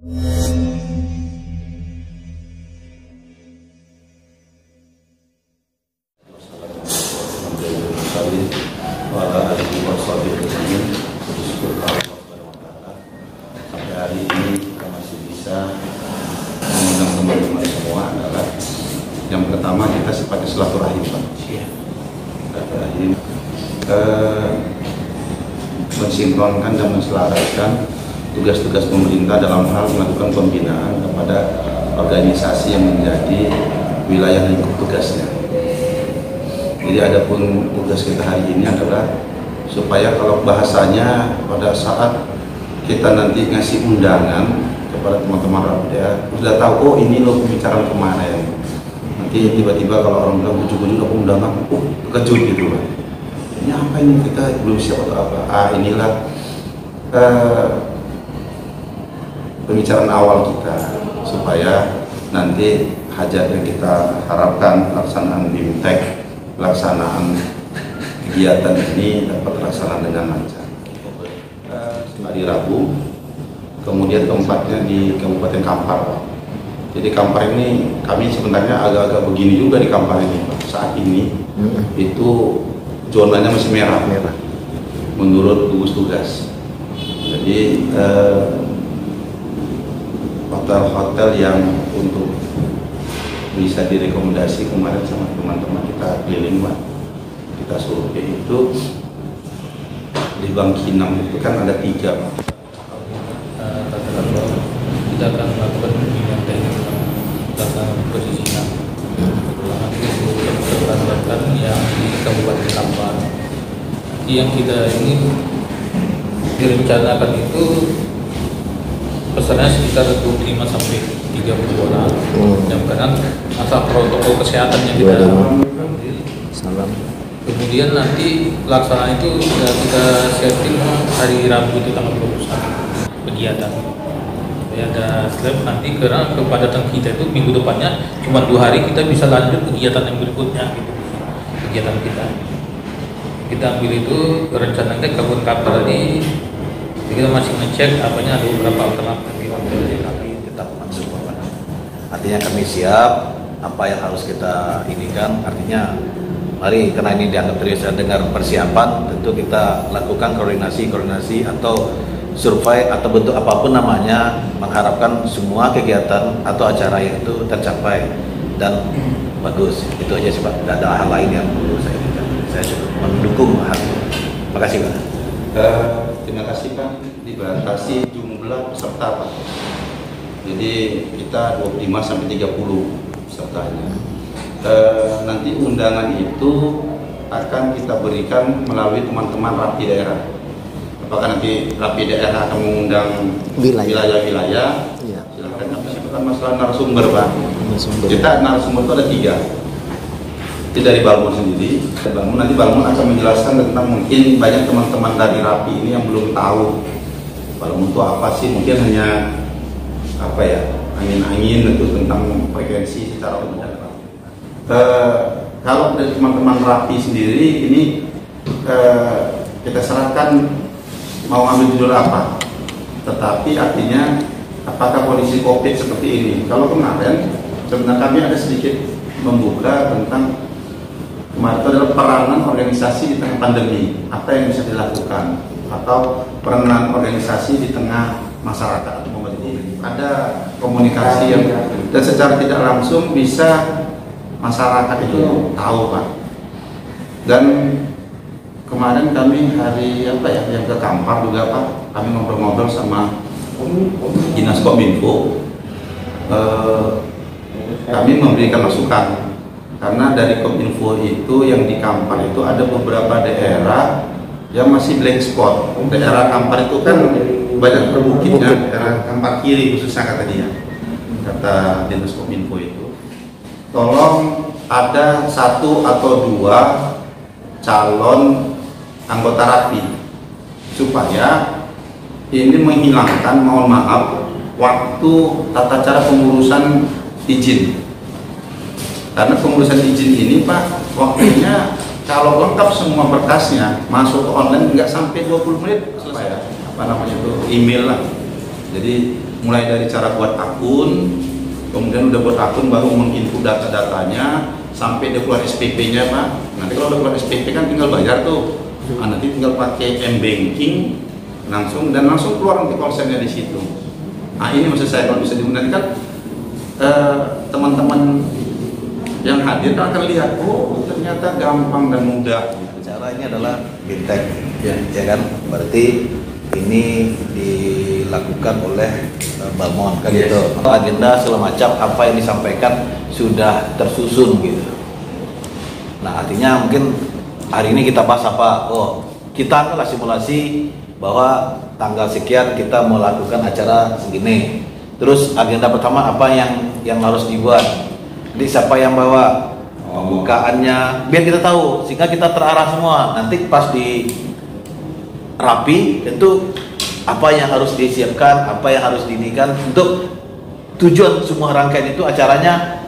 Sampai hari ini kita masih bisa mengundang teman-teman semua. Adalah yang pertama, kita sifatnya silaturahim, Pak. Silaturahim, mensinkronkan dan menselaraskan tugas-tugas pemerintah dalam hal melakukan pembinaan kepada organisasi yang menjadi wilayah lingkup tugasnya. Jadi adapun tugas kita hari ini adalah supaya kalau bahasanya pada saat kita nanti ngasih undangan kepada teman-teman Rapida, sudah tahu, oh ini loh pembicaraan kemarin. Nanti tiba-tiba kalau orang bilang ujuk-ujuk aku undangan, kejut gitu Pak. Ini apa ini, kita belum siap atau apa? Inilah pembicaraan awal kita supaya nanti hajat yang kita harapkan pelaksanaan BIMTEK, pelaksanaan kegiatan ini dapat terlaksana dengan lancar. Hari Rabu, kemudian tempatnya di Kabupaten Kampar. Jadi Kampar ini kami sebenarnya agak-agak begini juga di Kampar ini Pak. Saat ini itu zonanya masih merah menurut gugus tugas. Jadi hotel-hotel yang untuk bisa direkomendasi kemarin sama teman-teman kita keliling Pak, kita survei itu di Bangkinang itu kan ada 3 Pak. Kita akan melakukan pembinaan data posisinya. Nanti berdasarkan yang di Kabupaten Kampar. Yang kita ini direncanakan itu pesannya sekitar 25 sampai 30 orang. Yang karena asal protokol kesehatan yang kita ambil. Kemudian nanti pelaksanaan itu sudah kita setting hari Rabu itu tanggal 21 kegiatan. Ya, ada slab nanti karena kepadatan kita itu minggu depannya cuma 2 hari, kita bisa lanjut kegiatan yang berikutnya gitu. Kegiatan kita ambil itu rencananya Kabupaten tadi kita masih ngecek apanya, ada beberapa alternatif tapi tetap masuk. Artinya kami siap apa yang harus kita inikan, artinya mari, karena ini dianggap serius dengan persiapan, tentu kita lakukan koordinasi atau survei atau bentuk apapun namanya, mengharapkan semua kegiatan atau acara yang itu tercapai dan bagus. Itu aja sih Pak, tidak ada hal lain yang perlu saya inginkan. Saya cukup mendukung hal itu. Terima kasih Pak. Terima kasih Pak. Dibatasi jumlah peserta Pak. Jadi kita 25 sampai 30 pesertanya. Nanti undangan itu akan kita berikan melalui teman-teman Rapi daerah. Apakah nanti Rapi daerah akan mengundang wilayah-wilayah? Ya. Silakan. Tapi sebutkan masalah narasumber Pak. Kita narasumber itu ada 3. Itu dari Balmun sendiri. Nanti Balmun akan menjelaskan tentang, mungkin banyak teman-teman dari Rapi ini yang belum tahu Balmun itu apa sih. Mungkin hanya apa ya, angin-angin itu tentang frekuensi secara umum. Kalau dari teman-teman Rapi sendiri ini kita serahkan mau ambil judul apa, tetapi artinya apakah kondisi COVID seperti ini. Kalau kemarin sebenarnya kami ada sedikit membuka tentang kemarin itu adalah peranan organisasi di tengah pandemi, apa yang bisa dilakukan, atau peranan organisasi di tengah masyarakat atau pemerintah. Ada komunikasi yang dan secara tidak langsung bisa masyarakat itu tahu Pak. Dan kemarin kami hari apa ya, yang ke Kampar juga Pak, kami ngobrol-ngobrol sama Dinas Kominfo. Kami memberikan masukan karena dari Kominfo itu yang di Kampar itu ada beberapa daerah yang masih blank spot. Daerah Kampar itu kan banyak berbukitnya, daerah Kampar kiri khususnya kata dia, kata Dinas Kominfo itu. Tolong ada 1 atau 2 calon anggota Rapi supaya ini menghilangkan, mohon maaf, waktu tata cara pengurusan izin. Karena pengurusan izin ini Pak, waktunya kalau lengkap semua berkasnya masuk ke online nggak sampai 20 menit selesai. Apa namanya itu, email lah. Jadi mulai dari cara buat akun, kemudian udah buat akun baru menginput data-datanya sampai dia keluar SPP-nya Pak. Nanti kalau udah keluar SPP kan tinggal bayar tuh. Nanti tinggal pakai M-Banking langsung keluar nanti call center di situ. Nah ini maksud saya, kalau bisa diundang kan teman-teman yang hadir akan lihat, oh ternyata gampang dan mudah. Caranya adalah fintech, ya kan? Berarti ini dilakukan oleh Balmond kan gitu. Agenda segala macam apa yang disampaikan sudah tersusun gitu. Nah artinya mungkin hari ini kita bahas apa? Oh kita adalah simulasi bahwa tanggal sekian kita mau lakukan acara segini. Terus agenda pertama apa yang harus dibuat? Jadi siapa yang bawa pembukaannya, biar kita tahu sehingga kita terarah semua. Nanti pas di rapi itu apa yang harus disiapkan, apa yang harus diinikan untuk tujuan semua rangkaian itu acaranya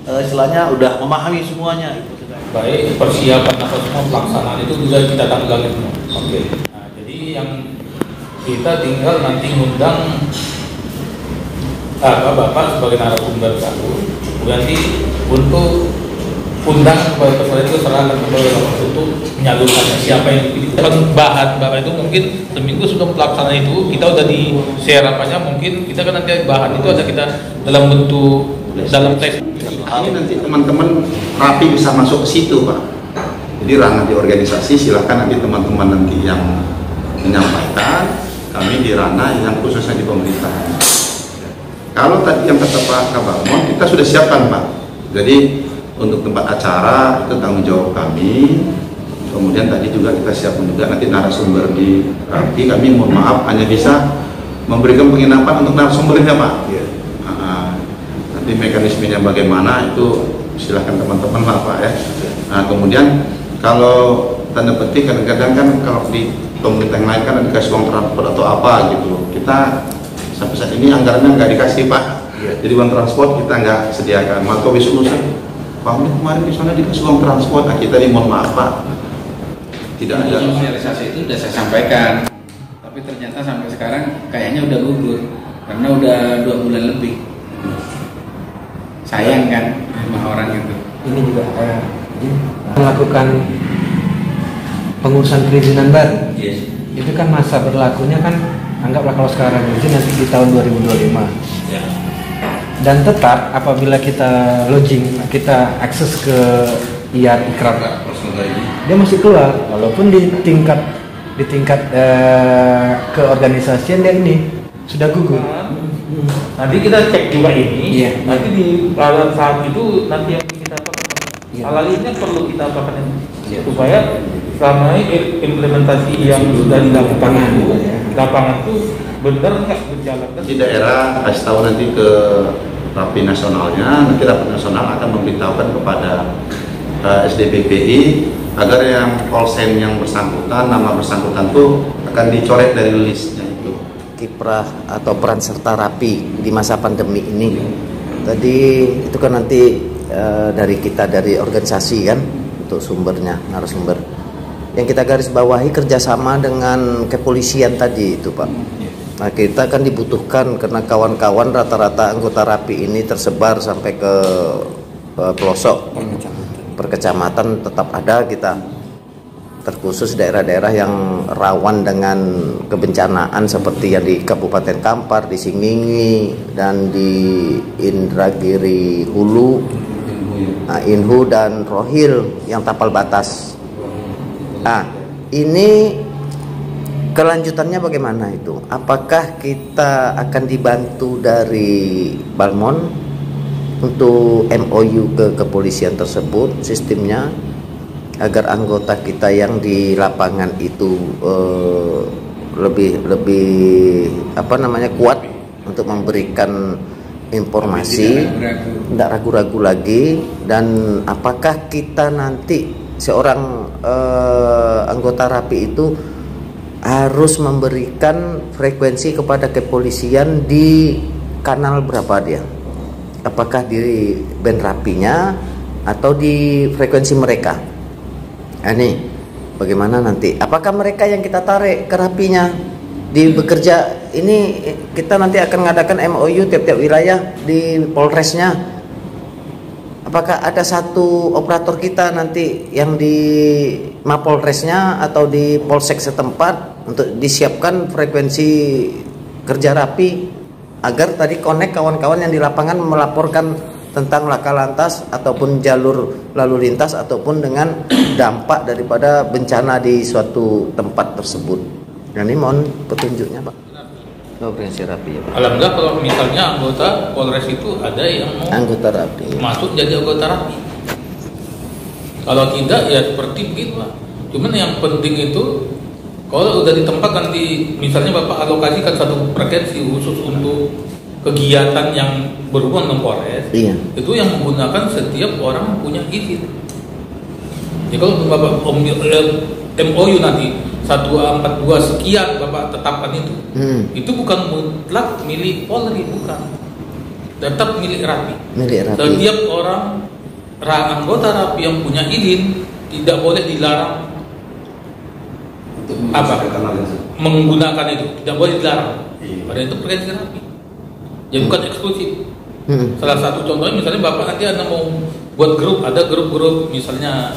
istilahnya udah memahami semuanya. Baik persiapan atau semua pelaksanaan itu juga kita tanggalkan semua. Oke. Nah, jadi yang kita tinggal nanti ngundang Bapak sebagai narasumber baru, nanti untuk undang kepada personel itu serahkan kepada untuk menyalurkannya siapa yang dipilih. Bahan Bapak itu mungkin seminggu sebelum pelaksanaan itu kita udah di share apanya, mungkin kita kan nanti bahan itu ada kita dalam bentuk dalam teks. Ini nanti teman-teman rapi bisa masuk ke situ Pak. Jadi ranah di organisasi silahkan nanti teman-teman nanti yang menyampaikan, kami di ranah yang khususnya di pemerintahan. Kalau tadi yang kata Pak Kabarmon kita sudah siapkan Pak. Jadi untuk tempat acara itu tanggung jawab kami. Kemudian tadi juga kita siapkan juga nanti narasumber di rapi. Kami mohon maaf hanya bisa memberikan penginapan untuk narasumbernya Pak. Nanti mekanismenya bagaimana itu silahkan teman-teman lah Pak ya. Nah kemudian kalau tanda petik kadang-kadang kan kalau di pemerintah yang lain kan dikasih uang transport atau apa gitu loh. Kita sampai saat ini anggarannya nggak dikasih Pak. Jadi uang transport kita nggak sediakan. Maka wisulusan Pak kemarin di sana dikasih uang transport. Nah, kita mohon maaf Pak. Tidak ada. Sosialisasi itu sudah saya sampaikan. Tapi ternyata sampai sekarang kayaknya udah gugur karena udah 2 bulan lebih. Sayang kan sama orang itu. Ini juga melakukan pengurusan perizinan baru. Yes. Itu kan masa berlakunya kan anggaplah kalau sekarang izin nanti di tahun 2025. Ya. Dan tetap apabila kita login, kita akses ke ikrar, dia masih keluar walaupun di tingkat keorganisasian dia ini sudah gugur. Nanti kita cek juga ini. Iya. Nanti di pada saat itu nanti yang kita apakan. Iya. Hal-halnya perlu kita apakan supaya selama ini implementasi yang sudah dilakukan itu di lapangan itu benar nggak berjalan. Di daerah kasih tahu nanti ke rapi nasionalnya. Nanti rapi nasional akan memberitahukan kepada SDPPI agar yang call-sign yang bersangkutan, nama bersangkutan itu akan dicoret dari listnya. Kiprah atau peran serta rapi di masa pandemi ini. Tadi itu kan nanti dari kita dari organisasi kan untuk sumbernya, narasumber. Yang kita garis bawahi kerjasama dengan kepolisian tadi itu Pak. Nah kita kan dibutuhkan karena kawan-kawan rata-rata anggota rapi ini tersebar sampai ke pelosok perkecamatan tetap ada kita. Terkhusus daerah-daerah yang rawan dengan kebencanaan seperti yang di Kabupaten Kampar, di Singingi, dan di Indragiri Hulu, Inhu dan Rohil yang tapal batas. Nah, ini kelanjutannya bagaimana itu? Apakah kita akan dibantu dari Balmond untuk MOU ke kepolisian tersebut sistemnya? Agar anggota kita yang di lapangan itu lebih kuat untuk memberikan informasi, tidak ragu-ragu lagi. Dan apakah kita nanti seorang anggota rapi itu harus memberikan frekuensi kepada kepolisian di kanal berapa dia? Apakah di band rapinya atau di frekuensi mereka? Ini bagaimana nanti? Apakah mereka yang kita tarik ke rapinya di bekerja ini kita nanti akan mengadakan MOU tiap-tiap wilayah di Polresnya. Apakah ada satu operator kita nanti yang di Mapolresnya atau di Polsek setempat untuk disiapkan frekuensi kerja rapi agar tadi connect kawan-kawan yang di lapangan melaporkan tentang laka lantas ataupun jalur lalu lintas ataupun dengan dampak daripada bencana di suatu tempat tersebut. Dan ini mohon petunjuknya, Pak. Frekuensi rapi ya, Pak. Alhamdulillah kalau misalnya anggota Polres itu ada yang mau Anggota rapi. masuk jadi anggota rapi. Kalau tidak ya seperti begitu lah. Cuman yang penting itu kalau udah ditempatkan di, misalnya Bapak alokasikan satu frekuensi khusus untuk kegiatan yang berhubungan dengan Polres, Iya. itu yang menggunakan setiap orang punya izin. Jadi kalau Bapak MOU nanti 142 sekian Bapak tetapkan itu bukan mutlak milik Polri, bukan, tetap milik rapi. Milik rapi. Setiap orang anggota rapi yang punya izin tidak boleh dilarang menggunakan itu, tidak boleh dilarang. Padahal itu frekuensi rapi. Jadi bukan eksklusif. Salah satu contohnya misalnya Bapak nanti Anda mau buat grup, ada grup-grup misalnya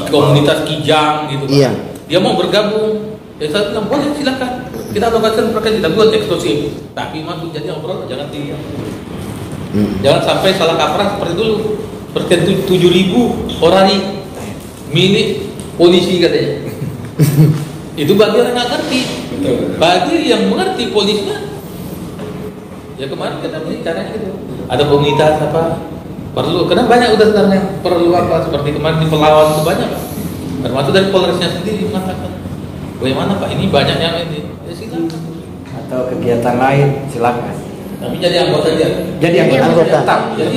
komunitas Kijang gitu, Iya. dia mau bergabung, ya saya bilang boleh silakan. Kita alokasikan frekuensi, kita buat eksklusif. Tapi masuk jadi obrol jangan tinggi. Jangan sampai salah kaprah seperti dulu. Seperti 7.000 orari milik polisi katanya. Itu bagi orang nggak ngerti. Bagi yang mengerti polisinya, ya kemarin kita bicara gitu. Ada komunitas apa perlu? Karena banyak udah sekarang yang perlu apa seperti kemarin di Pelawan itu banyak, Pak. Termasuk dari Polresnya sendiri mengatakan, bagaimana Pak ini banyak yang ini. Ya silakan. Atau kegiatan lain silakan. Tapi jadi anggota dia. Jadi anggota tetap. Jadi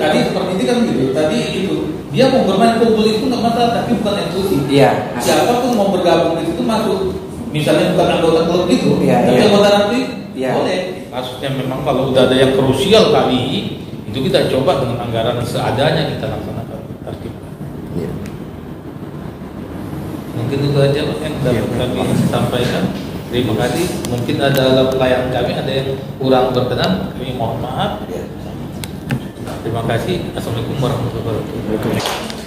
tadi seperti ini kan gitu. Tadi itu dia mau bermain kumpul itu nggak masalah, tapi bukan eksklusif. Iya. Siapapun mau bergabung di situ masuk. Misalnya bukan anggota klub itu, Iya, tapi iya. anggota rapi Iya. boleh. Maksudnya memang kalau udah ada yang krusial kali itu kita coba dengan anggaran seadanya kita laksanakan tertib. Iya. Mungkin itu aja Pak, yang dapat kami sampaikan. Terima kasih. Mungkin ada pelayan kami ada yang kurang berkenan, kami mohon maaf. Terima kasih. Assalamualaikum warahmatullahi wabarakatuh.